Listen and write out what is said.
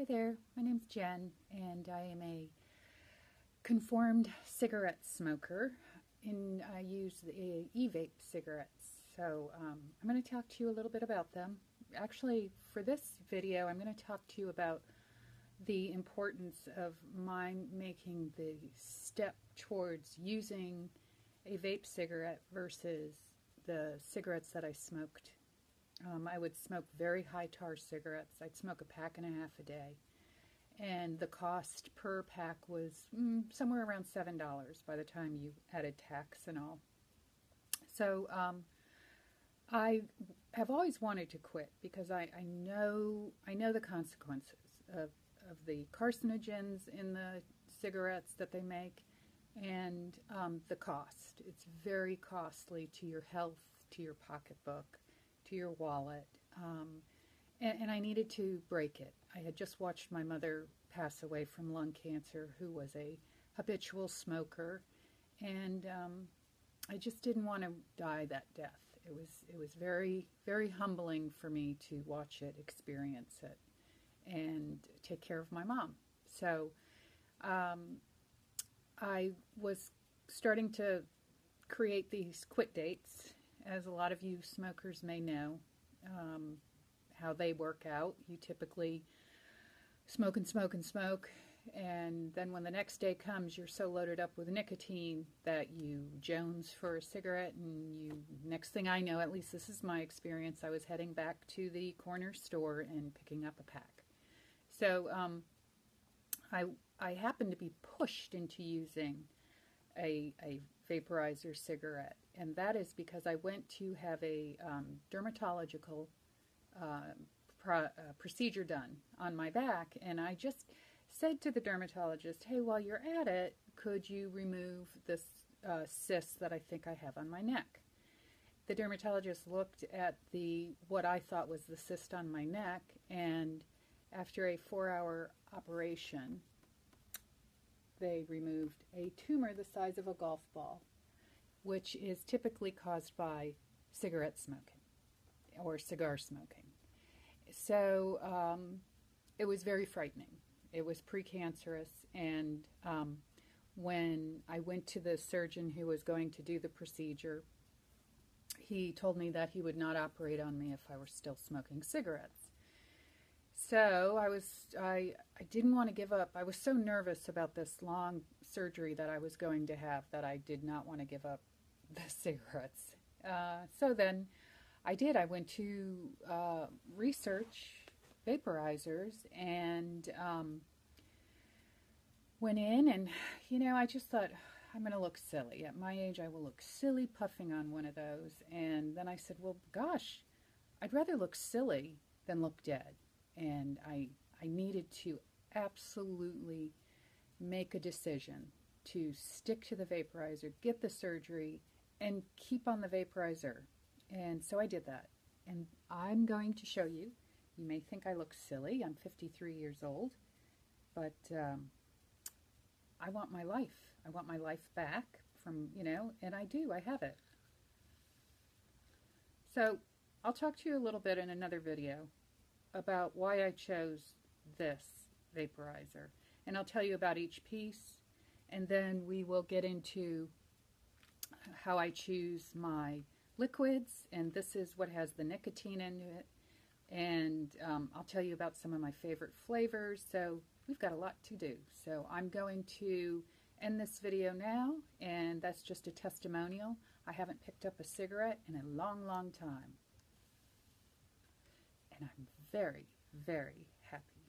Hi there, my name's Jen, and I am a conformed cigarette smoker, and I use the e-vape cigarettes. So I'm going to talk to you a little bit about them. Actually, for this video, I'm going to talk to you about the importance of my making the step towards using a vape cigarette versus the cigarettes that I smoked. I would smoke very high tar cigarettes. I'd smoke a pack and a half a day. And the cost per pack was somewhere around $7 by the time you added tax and all. So I have always wanted to quit because I know the consequences of the carcinogens in the cigarettes that they make, and the cost. It's very costly to your health, to your pocketbook, to your wallet, and I needed to break it. I had just watched my mother pass away from lung cancer, who was a habitual smoker, and I just didn't want to die that death. It was very, very humbling for me to watch it, experience it, and take care of my mom. So I was starting to create these quit dates. As a lot of you smokers may know how they work out. You typically smoke and smoke and smoke, and then when the next day comes, you're so loaded up with nicotine that you jones for a cigarette, and next thing I know, at least this is my experience, I was heading back to the corner store and picking up a pack. So I happened to be pushed into using a vaporizer cigarette, and that is because I went to have a dermatological procedure done on my back, and I just said to the dermatologist, hey, while you're at it, could you remove this cyst that I think I have on my neck? The dermatologist looked at what I thought was the cyst on my neck, and after a 4-hour operation, they removed a tumor the size of a golf ball, which is typically caused by cigarette smoking or cigar smoking. So it was very frightening. It was precancerous, and when I went to the surgeon who was going to do the procedure, he told me that he would not operate on me if I were still smoking cigarettes. So I didn't want to give up. I was so nervous about this long surgery that I was going to have that I did not want to give up the cigarettes. So then I did. I went to research vaporizers and went in, and I just thought, I'm going to look silly. At my age, I will look silly puffing on one of those. And then I said, well, gosh, I'd rather look silly than look dead. And I needed to absolutely make a decision to stick to the vaporizer, get the surgery, and keep on the vaporizer. And so I did that. And I'm going to show you. You may think I look silly. I'm 53 years old. But I want my life. I want my life back from, and I do. I have it. So I'll talk to you a little bit in another video about why I chose this vaporizer. And I'll tell you about each piece. And then we will get into how I choose my liquids, and this is what has the nicotine in it, and I'll tell you about some of my favorite flavors. So we've got a lot to do. So I'm going to end this video now, and that's just a testimonial. I haven't picked up a cigarette in a long, long time, and I'm very, very happy.